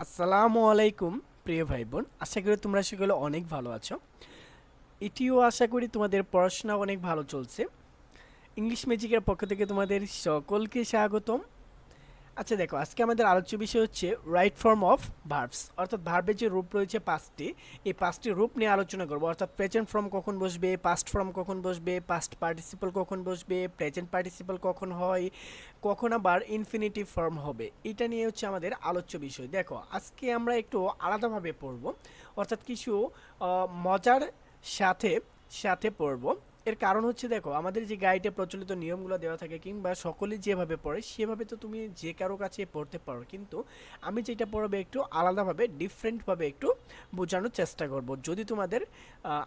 আসসালামু আলাইকুম প্রিয় ভাই বোন, আশা করি তোমরা সকলে অনেক ভালো আছো। এটিও আশা করি তোমাদের পড়াশোনা অনেক ভালো চলছে। ইংলিশ ম্যাজিকের পক্ষ থেকে তোমাদের সকলকে স্বাগতম। আচ্ছা দেখো, আজকে আমাদের আলোচ্য বিষয় হচ্ছে রাইট ফর্ম অফ ভার্বস, অর্থাৎ ভার্বের যে রূপ রয়েছে পাঁচটি, এই পাঁচটি রূপ নিয়ে আলোচনা করবো। অর্থাৎ প্রেজেন্ট ফর্ম কখন বসবে, পাস্ট ফর্ম কখন বসবে, পাস্ট পার্টিসিপল কখন বসবে, প্রেজেন্ট পার্টিসিপল কখন হয়, কখন আবার ইনফিনিটিভ ফর্ম হবে, এটা নিয়ে হচ্ছে আমাদের আলোচ্য বিষয়। দেখো আজকে আমরা একটু আলাদাভাবে পড়ব, অর্থাৎ কিছু মজার সাথে সাথে পড়ব। এর কারণ হচ্ছে, দেখো আমাদের যে গাইডে প্রচলিত নিয়মগুলো দেওয়া থাকে কিংবা সকলেই যেভাবে পড়ে সেভাবে তো তুমি যে কারো কাছে পড়তে পারো, কিন্তু আমি যেটা পড়াবো একটু আলাদাভাবে ডিফারেন্টভাবে একটু বোঝানোর চেষ্টা করব। যদি তোমাদের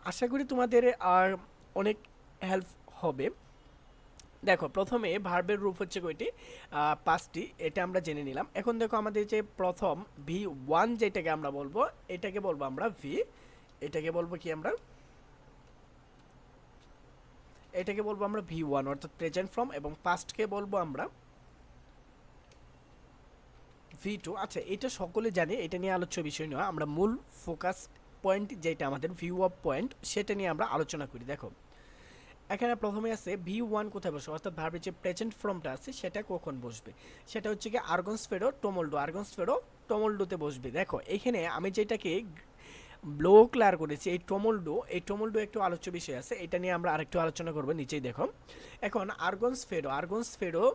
আশা করি তোমাদের অনেক হেল্প হবে। দেখো প্রথমে ভার্বের রূপ হচ্ছে কয়টি, পাঁচটি, এটা আমরা জেনে নিলাম। এখন দেখো আমাদের যে প্রথম V1 যেটাকে আমরা বলবো, এটাকে বলবো আমরা এটাকে বলবো কি আমরা, এটাকে বলবো আমরা V1 অর্থাৎ প্রেজেন্ট ফর্ম, এবং পাস্টকে বলবো আমরা V2। আচ্ছা এটা সকলে জানে, এটা নিয়ে আলোচ্য বিষয় নয়, আমরা মূল ফোকাস পয়েন্ট যেটা আমাদের ভিউ অফ পয়েন্ট সেটা নিয়ে আমরা আলোচনা করি। দেখো এখানে প্রথমে আছে V1 কোথায় বসে, অর্থাৎ ভার্বের যে প্রেজেন্ট ফর্মটা আছে সেটা কখন বসবে, সেটা হচ্ছে কি আর্গন্স ফেরো টোমোল্ডো, আর্গন্স ফেরো টোমোল্ডোতে বসবে। দেখো এখানে আমি যেটাকে ব্লো ক্লিয়ার করেছি, এই টোমোল্ডো একটু আলোচ্য বিষয় আছে, এটা নিয়ে আমরা আরেকটু আলোচনা করবো, নিচেই দেখো। এখন আর্গন্স ফেরো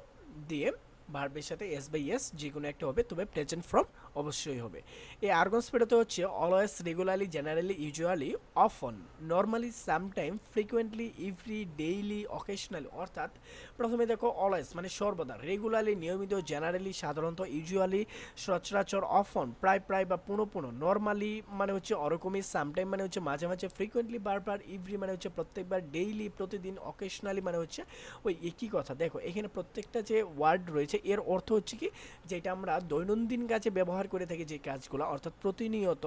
দিয়ে ভার্বের সাথে এস বাই এস যে কোনো একটা হবে, তবে প্রেজেন্ট ফর্ম অবশ্যই হবে। এই আর্গন্স ফেরোতে হচ্ছে always, regularly, generally, usually, often, normally, sometime, frequently, every, daily, occasionally. অর্থাৎ প্রথমে দেখো অলওয়েজ মানে সর্বদা, রেগুলারলি নিয়মিত, জেনারেলি সাধারণত, ইউজুয়ালি সচরাচর, অফন প্রায় প্রায় বা পুনঃ পুনঃ, নর্মালি মানে হচ্ছে ওরকমই, সামটাইম মানে হচ্ছে মাঝে মাঝে, ফ্রিকুয়েন্টলি বারবার, এভরি মানে হচ্ছে প্রত্যেকবার, ডেইলি প্রতিদিন, অকেশনালি মানে হচ্ছে ওই একই কথা। দেখো এখানে প্রত্যেকটা যে ওয়ার্ড রয়েছে এর অর্থ হচ্ছে কি, যেটা আমরা দৈনন্দিন কাজে ব্যবহার করে থাকি যে কাজগুলো, অর্থাৎ প্রতিনিয়ত,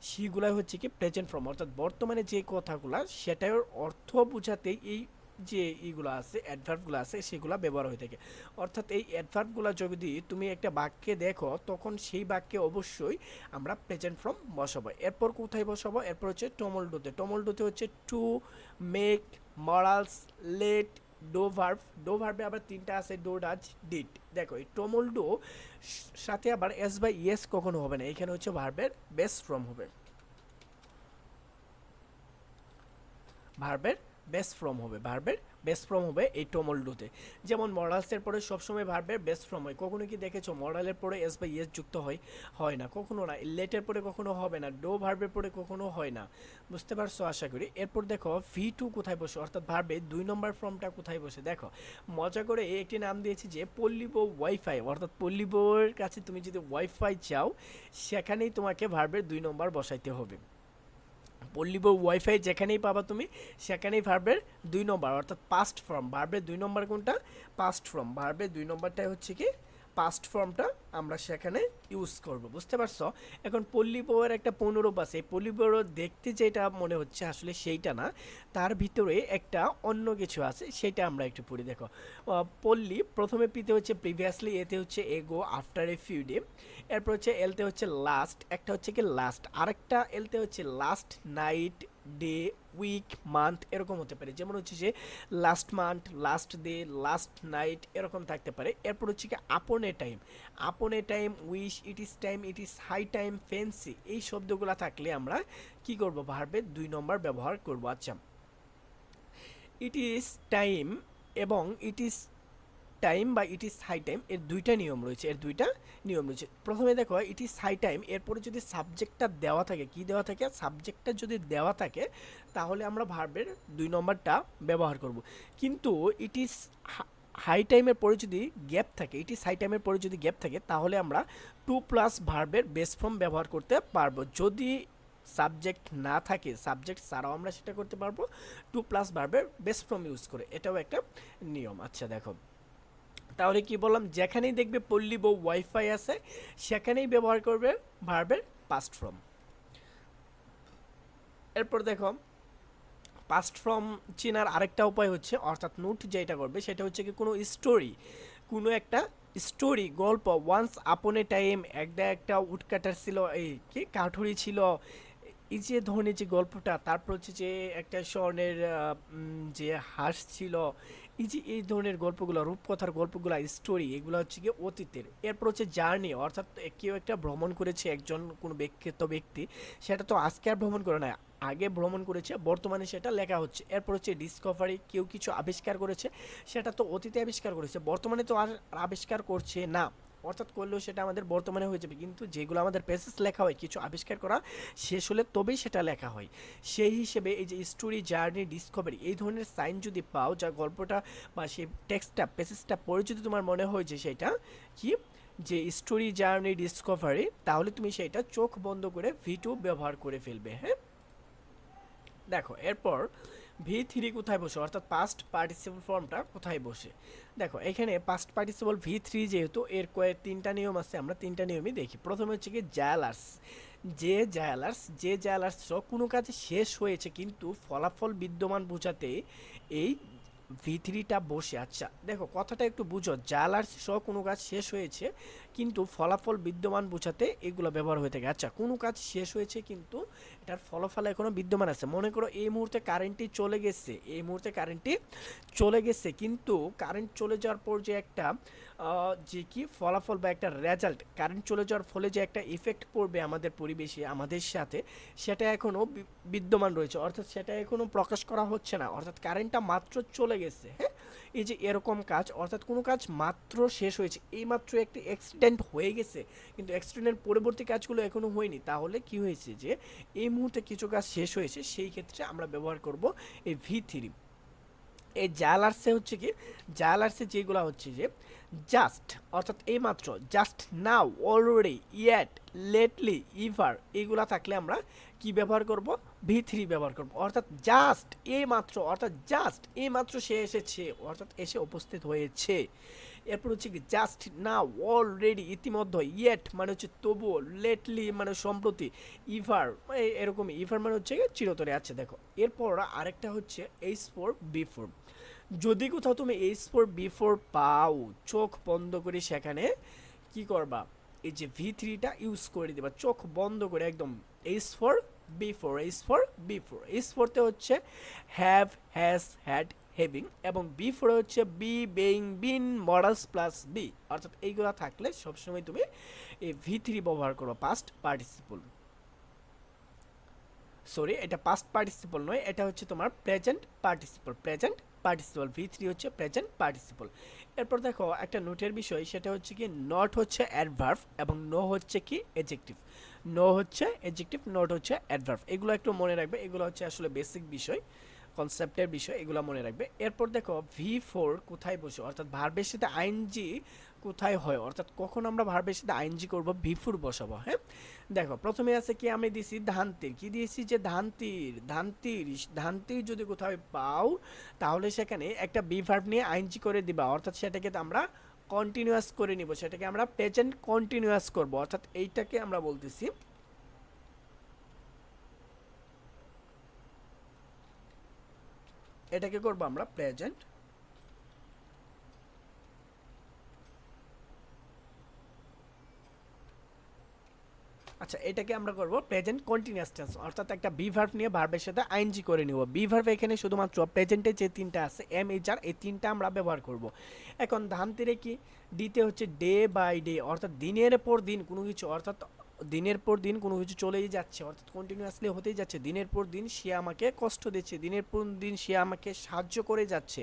সেগুলাই হচ্ছে কি প্রেজেন্ট ফর্ম, অর্থাৎ বর্তমানে যে কথাগুলা সেটার অর্থ বোঝাতেই এই যে এইগুলো আছে, অ্যাডভার্বগুলো আছে, সেগুলো ব্যবহার হয়ে থাকে। অর্থাৎ এই অ্যাডভার্বগুলো যদি তুমি একটা বাক্যে দেখো, তখন সেই বাক্যে অবশ্যই আমরা প্রেজেন্ট ফর্ম বসাবো। এরপর কোথায় বসাবো, এরপর হচ্ছে টোমোল্ডোতে হচ্ছে to, make, morals, let, do ভার্বে আবার তিনটা আছে, ডো, ডাজ, ডিড। দেখো এই টোমোল্ডো সাথে আবার এস বাই ইয়েস কখনো হবে না, এখানে হচ্ছে ভার্বের বেস ফর্ম হবে, ভার্বের বেস ফর্ম হবে এই টোমোল্ডোতে। যেমন মরালসের পরে সবসময় ভার্বের বেস ফর্ম হয়, কখনো কি দেখেছো মরালের পরে এস বা ইয়েস যুক্ত হয়? হয় না, কখনো না। লেটের পরে কখনো হবে না, ডো ভার্বের পরে কখনো হয় না। বুঝতে পারছো আশা করি। এরপর দেখো V2 কোথায় বসে, অর্থাৎ ভার্বে 2 নম্বর ফর্মটা কোথায় বসে। দেখো মজা করে একটি নাম দিয়েছি যে পল্লীবো ওয়াইফাই, অর্থাৎ পল্লীবোর কাছে তুমি যদি ওয়াইফাই চাও, সেখানেই তোমাকে ভার্বের 2 নম্বর বসাইতে হবে। পল্লী বা ওয়াইফাই যেখানেই পাবা তুমি, সেখানেই ভার্বের 2 নম্বর, অর্থাৎ পাস্ট ফর্ম। ভার্বের 2 নম্বর কোনটা, পাস্ট ফর্ম। ভার্বের 2 নম্বরটাই হচ্ছে কি পাস্ট ফর্মটা আমরা সেখানে ইউজ করব। বুঝতে পারছো? এখন পল্লী বউয়ের একটা পুনরূপ আছে, এই পল্লী বউর দেখতে যেটা মনে হচ্ছে আসলে সেইটা না, তার ভিতরে একটা অন্য কিছু আছে, সেটা আমরা একটু পড়ি। দেখো পল্লী প্রথমে পিতে হচ্ছে প্রিভিয়াসলি, এতে হচ্ছে এগো, আফটার এ ফিউ ডে, এরপর হচ্ছে এলতে হচ্ছে লাস্ট, একটা হচ্ছে কি লাস্ট, আরেকটা এলতে হচ্ছে last night, day, week, month, এরকম হতে পারে। যেমন হচ্ছে যে last month, last day, last night, এরকম থাকতে পারে। এরপর হচ্ছে কি upon a time, wish, it is high time, fancy, এই শব্দগুলো থাকলে আমরা কি করব, ভার্বের 2 নম্বর ব্যবহার করব। আচ্ছা, ইট ইজ টাইম এবং ইট ইজ টাইম বা ইট ইজ হাই টাইম, এর দুইটা নিয়ম রয়েছে। প্রথমে দেখো ইট ইজ হাই টাইম, এরপরে যদি সাবজেক্টটা দেওয়া থাকে, কি দেওয়া থাকে, সাবজেক্টটা যদি দেওয়া থাকে, তাহলে আমরা ভার্বের 2 নম্বরটা ব্যবহার করব। কিন্তু ইট ইজ হাই টাইমের পরে যদি গ্যাপ থাকে, ইট ইজ হাই টাইমের পরে যদি গ্যাপ থাকে, তাহলে আমরা টু প্লাস ভার্বের বেস ফর্ম ব্যবহার করতে পারবো। যদি সাবজেক্ট না থাকে, সাবজেক্ট ছাড়াও আমরা সেটা করতে পারবো টু প্লাস ভার্বের বেস ফর্ম ইউজ করে, এটাও একটা নিয়ম। আচ্ছা দেখো, তাহলে কি বললাম, যেখানেই দেখবে পল্লী বউ ওয়াইফাই আছে, সেখানেই ব্যবহার করবে ভার্বের পাস্ট ফর্ম। এরপর দেখো পাস্ট ফর্ম চেনার আরেকটা উপায় হচ্ছে, অর্থাৎ নোট যেটা করবে সেটা হচ্ছে কি কোনো স্টোরি, কোনো একটা স্টোরি গল্প, ওয়ান্স আপন এ টাইম একটা উডকাটার ছিল, এই কি কাঠুরি ছিল, এই যে ধরনের যে গল্পটা, তারপর হচ্ছে যে একটা স্বর্ণের যে হাঁস ছিল, এই যে এই ধরনের গল্পগুলো, রূপকথার গল্পগুলো, স্টোরি, এগুলো হচ্ছে কি অতীতের। এরপর হচ্ছে জার্নি, অর্থাৎ কেউ একটা ভ্রমণ করেছে, একজন কোনো বিখ্যাত ব্যক্তি, সেটা তো আজকে আর ভ্রমণ করে না, আগে ভ্রমণ করেছে, বর্তমানে সেটা লেখা হচ্ছে। এরপর হচ্ছে ডিসকভারি, কেউ কিছু আবিষ্কার করেছে, সেটা তো অতীতে আবিষ্কার করেছে, বর্তমানে তো আর আবিষ্কার করছে না, অর্থাৎ করলেও সেটা আমাদের বর্তমানে হয়ে যাবে। কিন্তু যেগুলো আমাদের পেসেস লেখা হয়, কিছু আবিষ্কার করা শেষ হলে তবেই সেটা লেখা হয়। সেই হিসেবে এই যে স্টোরি, জার্নি, ডিসকভারি, এই ধরনের সাইন যদি পাও, যা গল্পটা বা সেই টেক্সটটা, পেসেসটা পড়ে যদি তোমার মনে হয় যে সেটা কি, যে স্টোরি, জার্নি, ডিসকভারি, তাহলে তুমি সেটা চোখ বন্ধ করে V2 ব্যবহার করে ফেলবে। হ্যাঁ, দেখো এরপর V3 কোথায় বসে, অর্থাৎ পাস্ট পার্টিসিপল ফর্মটা কোথায় বসে। দেখো এখানে পাস্ট পার্টিসিপল V3 যেহেতু, এর তিনটা নিয়ম আছে, আমরা তিনটা নিয়মই দেখি। প্রথমে হচ্ছে কি জায়ালার্স, যে জায়ালার্স কোনো কাজে শেষ হয়েছে কিন্তু ফলাফল বিদ্যমান বোঝাতে এই V3টা বসে। আচ্ছা দেখো কথাটা একটু বুঝো, জায়ালার্স সহ কোনো কাজ শেষ হয়েছে কিন্তু ফলাফল বিদ্যমান বোঝাতে এগুলো ব্যবহার হয়ে থাকে। আচ্ছা, কোনো কাজ শেষ হয়েছে কিন্তু এটার ফলাফল এখনো বিদ্যমান আছে। মনে করো এই মুহূর্তে কারেন্টটি চলে গেছে, কিন্তু কারেন্ট চলে যাওয়ার পর যে একটা যে কি ফলাফল বা একটা রেজাল্ট, কারেন্ট চলে যাওয়ার ফলে যে একটা ইফেক্ট পড়বে আমাদের পরিবেশে, আমাদের সাথে, সেটা এখনো বিদ্যমান রয়েছে, অর্থাৎ সেটা এখনো প্রকাশ করা হচ্ছে না, অর্থাৎ কারেন্টটা মাত্র চলে গেছে। হ্যাঁ, এই যে এরকম কাজ, অর্থাৎ কোনো কাজ মাত্র শেষ হয়েছে, এই মাত্র একটি অ্যাক্সিডেন্ট হয়ে গেছে কিন্তু অ্যাক্সিডেন্টের পরবর্তী কাজগুলো এখনো হয়নি, তাহলে কি হয়েছে যে এই মুহূর্তে কিছু কাজ শেষ হয়েছে, সেই ক্ষেত্রে আমরা ব্যবহার করব এই V3। এই জায়ালার্সে হচ্ছে কি, জায়ালার্সে যেগুলো হচ্ছে যে জাস্ট, অর্থাৎ এইমাত্র, just now, already, yet, lately, ever, এইগুলা থাকলে আমরা কি ব্যবহার করব, V3 ব্যবহার করব। অর্থাৎ জাস্ট এইমাত্র, অর্থাৎ জাস্ট এইমাত্র সে এসেছে, অর্থাৎ এসে উপস্থিত হয়েছে। এরপর হচ্ছে কি জাস্ট নাও, অলরেডি, ইতিমধ্যে, ইয়েট মানে হচ্ছে তবুও, লেটলি মানে সম্প্রতি, ইভার এরকম, ইভার মানে হচ্ছে চিরতরে আছে। দেখো এরপর আরেকটা হচ্ছে H4B4। যদি কোথাও তুমি H4B4 পাও, চোখ বন্ধ করে সেখানে কি করবা, এই যে V3টা ইউজ করে দিবা, চোখ বন্ধ করে একদম। H4 তে হচ্ছে হ্যাভ, হ্যাজ, হ্যাড, হ্যাভিং, এবং B4 হচ্ছে বি, বেইং, বিন, মডালস প্লাস বি, অর্থাৎ এইগুলা থাকলে সবসময় তুমি এই V3 ব্যবহার করো, পাস্ট পার্টিসিপল। সরি, এটা পাস্ট পার্টিসিপল নয়, এটা হচ্ছে তোমার প্রেজেন্ট পার্টিসিপল, V3 হচ্ছে প্রেজেন্ট পার্টিসিপল। এরপর দেখো একটা নোটের বিষয়, সেটা হচ্ছে কি নট হচ্ছে অ্যাডভার্ব এবং নো হচ্ছে কি এডজেক্টিভ, নট হচ্ছে অ্যাডভার্ব, এগুলো একটু মনে রাখবে, এগুলো হচ্ছে আসলে বেসিক বিষয়, কনসেপ্টের বিষয়, এগুলো মনে রাখবে। এরপর দেখো V4 কোথায় বসে, অর্থাৎ ভার্বের সাথে আইএনজি কোথায় হয়, অর্থাৎ কখন আমরা ভার্বের সাথে আইএনজি করব, V4 বসাবো। হ্যাঁ, দেখো প্রথমে আছে কি, আমি দিছি ধানতির, কি দিয়েছি যে ধানতির যদি কোথাও পাও, তাহলে সেখানে একটা বি ভার্ব নিয়ে আইএনজি করে দিবা, অর্থাৎ সেটাকে আমরা কন্টিনিউয়াস করে নিব, সেটাকে আমরা প্রেজেন্ট কন্টিনিউয়াস করব, অর্থাৎ এইটাকে আমরা বলতেছি, এটাকে করব আমরা প্রেজেন্ট। আচ্ছা, এটাকে আমরা করব প্রেজেন্ট কন্টিনিউয়াস টেন্স, অর্থাৎ একটা বি ভার্ব নিয়ে ভার্বের সাথে আইএনজি করে নিব। বি ভার্ব এখানে শুধুমাত্র প্রেজেন্টে যে তিনটা আছে, এম, এইচ, আর, এই তিনটা আমরা ব্যবহার করব। এখন ধানতিরে কি, ডিতে হচ্ছে ডে বাই ডে, অর্থাৎ দিনের পর দিন কোনো কিছু, অর্থাৎ দিনের পর দিন কোনো কিছু চলেই যাচ্ছে, অর্থাৎ কন্টিনিউয়াসলি হতেই যাচ্ছে, দিনের পর দিন সে আমাকে কষ্ট দিচ্ছে, দিনের পর দিন সে আমাকে সাহায্য করে যাচ্ছে,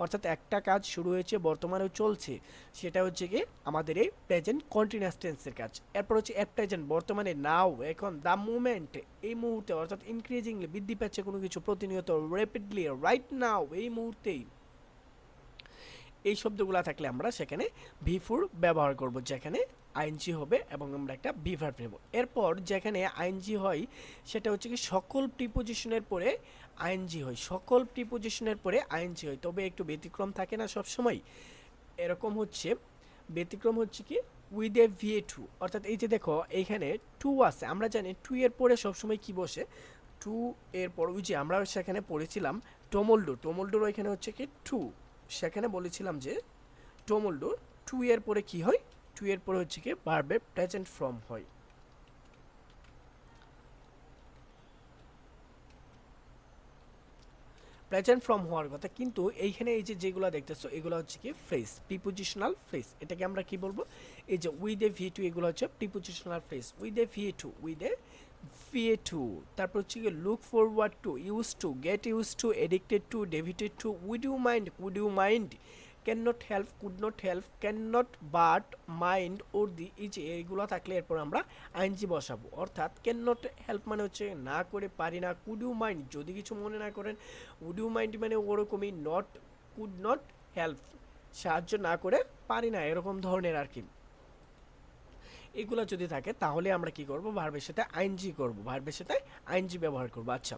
অর্থাৎ একটা কাজ শুরু হয়েছে, বর্তমানেও চলছে, সেটা হচ্ছে কি আমাদের এই প্রেজেন্ট কন্টিনিউয়াস টেন্সের কাজ। এরপর হচ্ছে এট প্রেজেন্ট, বর্তমানে, নাও, এখন, দ্য মুভমেন্ট, এই মুহূর্তে, অর্থাৎ ইনক্রিজিংলি, বৃদ্ধি পাচ্ছে কোনো কিছু প্রতিনিয়ত, র্যাপিডলি, রাইট নাও, এই মুহূর্তেই, এই শব্দগুলো থাকলে আমরা সেখানে V4 ব্যবহার করব, যেখানে আইএনজি হবে এবং আমরা একটা বি ভার্ব নেব। এরপর যেখানে আইএনজি হয় সেটা হচ্ছে কি সকল প্রিপোজিশনের পরে আইএনজি হয়, তবে একটু ব্যতিক্রম থাকে না সব সময়, এরকম হচ্ছে ব্যতিক্রম হচ্ছে কি উইথ এ VA2, অর্থাৎ এই যে দেখো এইখানে টু আছে, আমরা জানি টু এর পরে সবসময় কি বসে, টু এর পর ওই যে আমরা সেখানে পড়েছিলাম টোমোল্ডোর এখানে হচ্ছে কি টু, সেখানে বলেছিলাম যে টমোল্ডো, টু এর পরে কি হয়, টু এর পরে হচ্ছে কি ভার্বের প্রেজেন্ট ফর্ম হয়। প্রেজেন্ট ফর্ম হওয়ার কথা, কিন্তু এইখানে এই যে যেগুলো দেখতেছো এগুলো হচ্ছে কি ফ্রেজ, প্রিপোজিশনাল ফ্রেজ। এটাকে আমরা কি বলবো, এই যে উইথ এ ভি টু, এগুলো হচ্ছে prepositional phrase. With a V to, with a VA to, তারপর হচ্ছে কি look forward to, use to, get use to, addicted to, devoted to, would you mind, could you mind, can not help, could not help, can not but, mind, or the, এই যে এইগুলো থাকলে এরপর আমরা ING বসাবো। অর্থাৎ can not help মানে হচ্ছে না করে পারি না, কুড ইউ মাইন্ড যদি কিছু মনে না করেন, উড ইউ মাইন্ড মানে ওরকমই, নট, কুড নট হেল্প সাহায্য না করে পারি না, এরকম ধরনের আর কি। এগুলো যদি থাকে তাহলে আমরা কি করব, ভার্বের সাথে আইনজি করব, ভার্বের সাথে আইনজি ব্যবহার করব। আচ্ছা,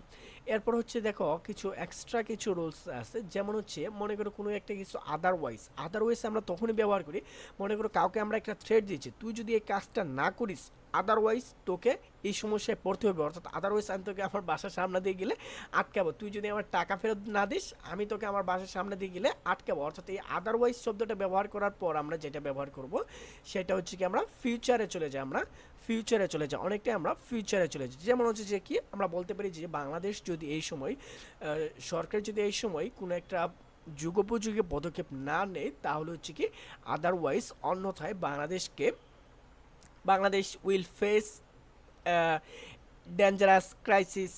এরপর হচ্ছে দেখো কিছু এক্সট্রা কিছু রুলস আছে, যেমন হচ্ছে মনে করো কোনো একটা কিছু আদারওয়াইজ আমরা তখনই ব্যবহার করি, মনে করো কাউকে আমরা একটা থ্রেট দিয়েছি, তুই যদি এই কাজটা না করিস আদারওয়াইজ তোকে এই সমস্যায় পড়তে হবে। অর্থাৎ আদারওয়াইজ আমি তোকে আমার বাসার সামনে দিয়ে গেলে আটকাবো, তুই যদি আমার টাকা ফেরত না দিস আমি তোকে আমার বাসার সামনে দিয়ে গেলে আটকাবো। অর্থাৎ এই আদারওয়াইজ শব্দটা ব্যবহার করার পর আমরা যেটা ব্যবহার করব সেটা হচ্ছে কি আমরা ফিউচারে চলে যাই, অনেকটাই আমরা ফিউচারে চলে যাই। যেমন হচ্ছে যে কি আমরা বলতে পারি যে বাংলাদেশ যদি এই সময় সরকার যদি এই সময় কোনো একটা যুগোপযোগী পদক্ষেপ না নেয় তাহলে হচ্ছে কি আদারওয়াইজ, অন্যথায় Bangladesh will face dangerous crisis,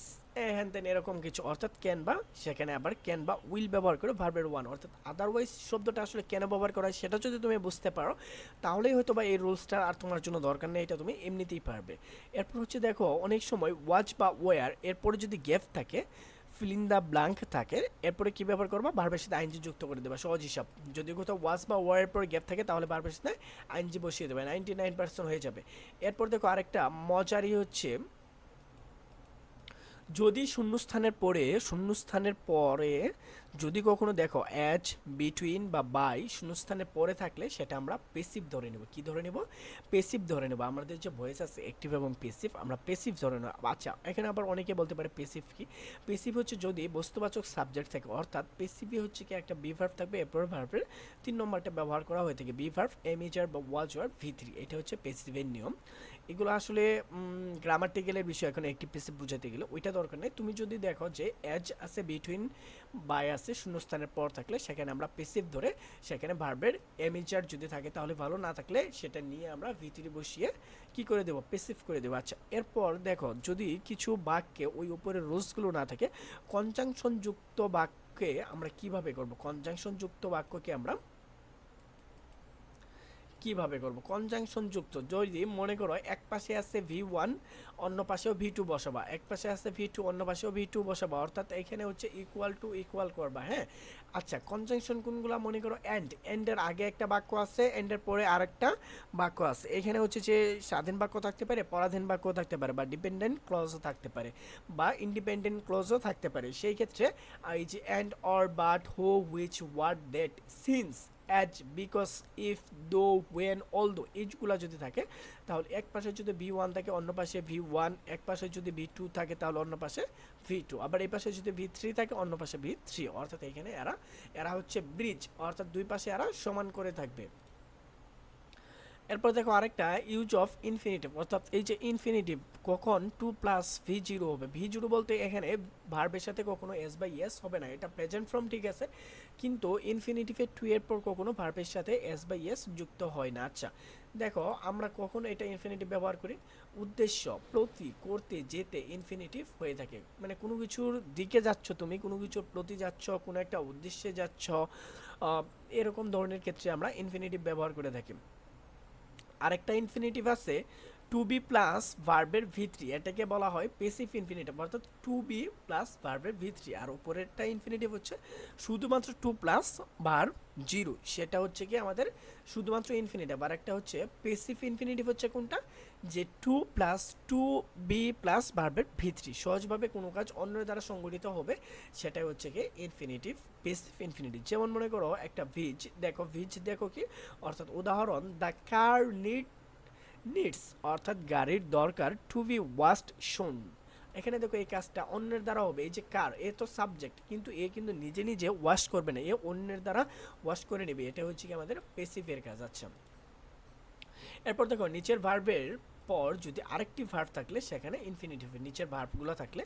হ্যান দেন এরকম কিছু। অর্থাৎ ক্যান বা, সেখানে আবার ক্যান বা উইল ব্যবহার করে ভার্বের ওয়ান। অর্থাৎ আদারওয়াইজ শব্দটা আসলে কেন ব্যবহার করা হয় সেটা যদি তুমি বুঝতে পারো তাহলেই হয়তো বা এই রুলসটা আর তোমার জন্য দরকার নেই, এটা তুমি এমনিতেই পারবে। এরপর হচ্ছে দেখো অনেক সময় ওয়াচ বা ওয়ার এরপরে যদি গ্যাপ থাকে, ফিল ইন দ্য ব্ল্যাঙ্ক থাকে, এরপরে কি ব্যবহার করবা, ভার্বের সাথে আইনজি যুক্ত করে দেবা, সহজ হিসাব। যদি কোথাও ওয়াচ বা ওয়ার এর পর গ্যাপ থাকে তাহলে ভার্বের সাথে আইনজি বসিয়ে দেবে, 99% হয়ে যাবে। এরপর দেখো আরেকটা মজারই হচ্ছে, যদি শূন্যস্থানের পরে যদি কখনো দেখো অ্যাজ, বিটুইন বা বাই শূন্যস্থানের পরে থাকলে সেটা আমরা পেসিভ ধরে নেব। কি ধরে নেব, পেসিভ ধরে নেব। আমাদের যে ভয়েস আছে অ্যাক্টিভ এবং পেসিভ, আমরা পেসিভ ধরে নেব। আচ্ছা, এখানে আবার অনেকে বলতে পারে পেসিভ কি, পেসিভ হচ্ছে যদি বস্তুবাচক সাবজেক্ট থাকে, অর্থাৎ পেসিভই হচ্ছে কি একটা বি ভার্ব থাকবে, এরপর ভার্বের 3 নম্বরটা ব্যবহার করা হয়ে থাকে, বি ভার্ব, এমিজার বা ওয়াজ ওয়ার V3, এটা হচ্ছে পেসিভের নিয়ম। এগুলো আসলে গ্রামাটিক্যালের বিষয়, এখন একটি পেসিভ বুঝাতে গেলে ওইটা দরকার নেই। তুমি যদি দেখো যে অ্যাজ আছে, বিটুইন, বাই আছে, শূন্যস্থানের পর থাকলে সেখানে আমরা পেসিভ ধরে সেখানে ভার্বের এমিজার যদি থাকে তাহলে ভালো, না থাকলে সেটা নিয়ে আমরা V3 বসিয়ে কি করে দেবো, পেসিভ করে দেবো। আচ্ছা, এরপর দেখো যদি কিছু বাক্যে ওই উপরের রুলসগুলো না থাকে, কনজাংশন যুক্ত বাক্যে আমরা কিভাবে করব, কনজাংশন যুক্ত বাক্যকে আমরা কিভাবে করব, কনজাংশন যুক্ত। যদি মনে করো এক পাশে আছে V1 অন্য পাশেও V2 বসাবা, এক পাশে আছে V2 অন্য পাশেও V2 বসাবা, অর্থাৎ এখানে হচ্ছে ইকুয়াল টু ইকুয়াল করবা। হ্যাঁ, আচ্ছা, কনজাংশন কোনগুলা, মনে করো এন্ডের আগে একটা বাক্য আছে, এন্ডের পরে আরেকটা বাক্য আছে, এখানে হচ্ছে যে স্বাধীন বাক্য থাকতে পারে, পরাধীন বাক্য থাকতে পারে, বা ডিপেন্ডেন্ট ক্লজও থাকতে পারে, বা ইন্ডিপেন্ডেন্ট ক্লজও থাকতে পারে। সেই ক্ষেত্রে এই যে and, or, but, who, which, what, that, since, as, because, if, দো, ওয়েন, অলদো, এইগুলো যদি থাকে তাহলে এক পাশে যদি V1 থাকে অন্য পাশে V1, এক পাশে যদি V2 থাকে তাহলে অন্য পাশে V2, আবার এই পাশে যদি V3 থাকে অন্য পাশে V3। অর্থাৎ এখানে এরা হচ্ছে ব্রিজ, অর্থাৎ দুই পাশে এরা সমান করে থাকবে। এরপর দেখো আরেকটা ইউজ অফ ইনফিনিটিভ, অর্থাৎ এই যে ইনফিনিটিভ কখন 2 প্লাস V0 হবে। V0 বলতে এখানে ভার্বের সাথে কখনো এস বাই এস হবে না, এটা প্রেজেন্ট ফর্ম ঠিক আছে, কিন্তু ইনফিনিটিভের 2 এর পর কখনো ভার্বের সাথে এস বাই এস যুক্ত হয় না। আচ্ছা, দেখো আমরা কখনো এটা ইনফিনিটিভ ব্যবহার করি, উদ্দেশ্য, প্রতি, করতে, যেতে ইনফিনিটিভ হয়ে থাকে, মানে কোনো কিছুর দিকে যাচ্ছ তুমি, কোনো কিছুর প্রতি যাচ্ছ, কোনো একটা উদ্দেশ্যে যাচ্ছ, এরকম ধরনের ক্ষেত্রে আমরা ইনফিনিটিভ ব্যবহার করে থাকি। আরেকটা ইনফিনিটিভ আছে টু বি প্লাস ভার্বের V3, এটাকে বলা হয় পেসিভ ইনফিনিটিভ, অর্থাৎ টু বি প্লাস ভার্বের V3। আর উপরেরটা ইনফিনিটিভ হচ্ছে শুধুমাত্র 2 প্লাস ভার্ব 0, সেটা হচ্ছে কি আমাদের শুধুমাত্র ইনফিনিটিভ। আর একটা হচ্ছে পেসিভ ইনফিনিটিভ, হচ্ছে কোনটা, যে 2 প্লাস 2 বি প্লাস ভার্বের V3, সহজভাবে কোনো কাজ অন্যের দ্বারা সংগঠিত হবে, সেটাই হচ্ছে কি ইনফিনিটিভ, পেসিভ ইনফিনিটিভ। যেমন মনে করো একটা ভিজ দেখো কি, অর্থাৎ উদাহরণ, দ্য কার নিডস, অর্থাৎ গাড়ির দরকার, টু বি ওয়াশড শুন, এখানে দেখো এই কাজটা অন্যের দ্বারা হবে, এই যে কার, এ তো সাবজেক্ট, কিন্তু এ কিন্তু নিজে নিজে ওয়াশ করবে না, এ অন্যের দ্বারা ওয়াশ করে নেবে, এটা হচ্ছে কি আমাদের পেসিভের কাজ। আচ্ছা, এরপর দেখো নিচের ভার্বের পর যদি আরেকটি ভার্ব থাকলে সেখানে ইনফিনিটিভ, নিচের ভার্বগুলো থাকলে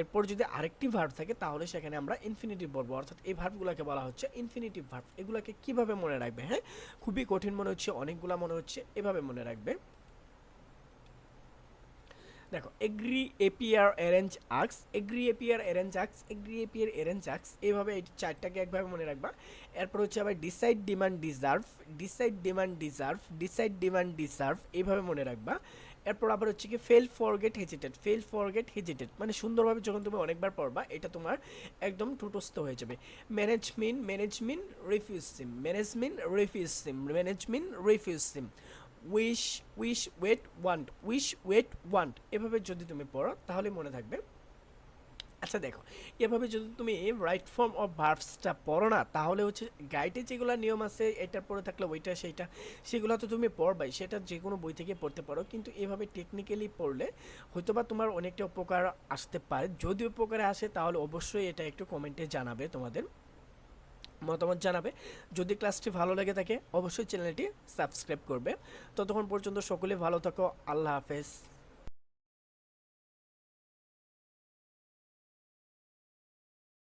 এরপর যদি আরেকটি ভার্ব থাকে তাহলে সেখানে আমরা ইনফিনিটিভ বলবো, অর্থাৎ এই ভার্বগুলোকে বলা হচ্ছে ইনফিনিটিভ ভার্ব। এগুলোকে কিভাবে মনে রাখবে? হ্যাঁ, খুবই কঠিন মনে হচ্ছে, অনেকগুলা মনে হচ্ছে, এভাবে মনে রাখবে। দেখো agri, appear, arrange, আক্স, agri, appear, arrange, আক্স, agri, appear, arrange, আক্স, এইভাবে এই চারটাকে একভাবে মনে রাখবা। এরপর হচ্ছে আবার decide, demand, deserve, decide, demand, deserve, decide, demand, deserve, এইভাবে মনে রাখবা। এরপর আবার হচ্ছে কি fail, forget, hesitate, fail, forget, hesitate, মানে সুন্দরভাবে যখন তুমি অনেকবার পড়বা এটা তোমার একদম ঠোঁটস্থ হয়ে যাবে। Management, management, refuse seem, management, refuse seem, management, refuse seem, wish, wish, wait, want, wish, wait, want, এভাবে যদি তুমি পড়ো তাহলে মনে থাকবে। আচ্ছা দেখো, এভাবে যদি তুমি রাইট ফর্ম অফ ভার্বসটা পড়ো না তাহলে হচ্ছে গাইডে যেগুলো নিয়ম আছে এটার পরে থাকলে ওইটা সেইটা, সেগুলো তো তুমি পড়বাই, সেটা যে কোনো বই থেকে পড়তে পারো, কিন্তু এভাবে টেকনিক্যালি পড়লে হয়তোবা তোমার অনেকটা উপকার আসতে পারে। যদি উপকারে আসে তাহলে অবশ্যই এটা একটু কমেন্টে জানাবে, তোমাদের মতামত জানাবে। যদি ক্লাসটি ভালো লেগে থাকে অবশ্যই চ্যানেলটি সাবস্ক্রাইব করবে। ততক্ষণ পর্যন্ত সকলে ভালো থাকো, আল্লাহ হাফেজ।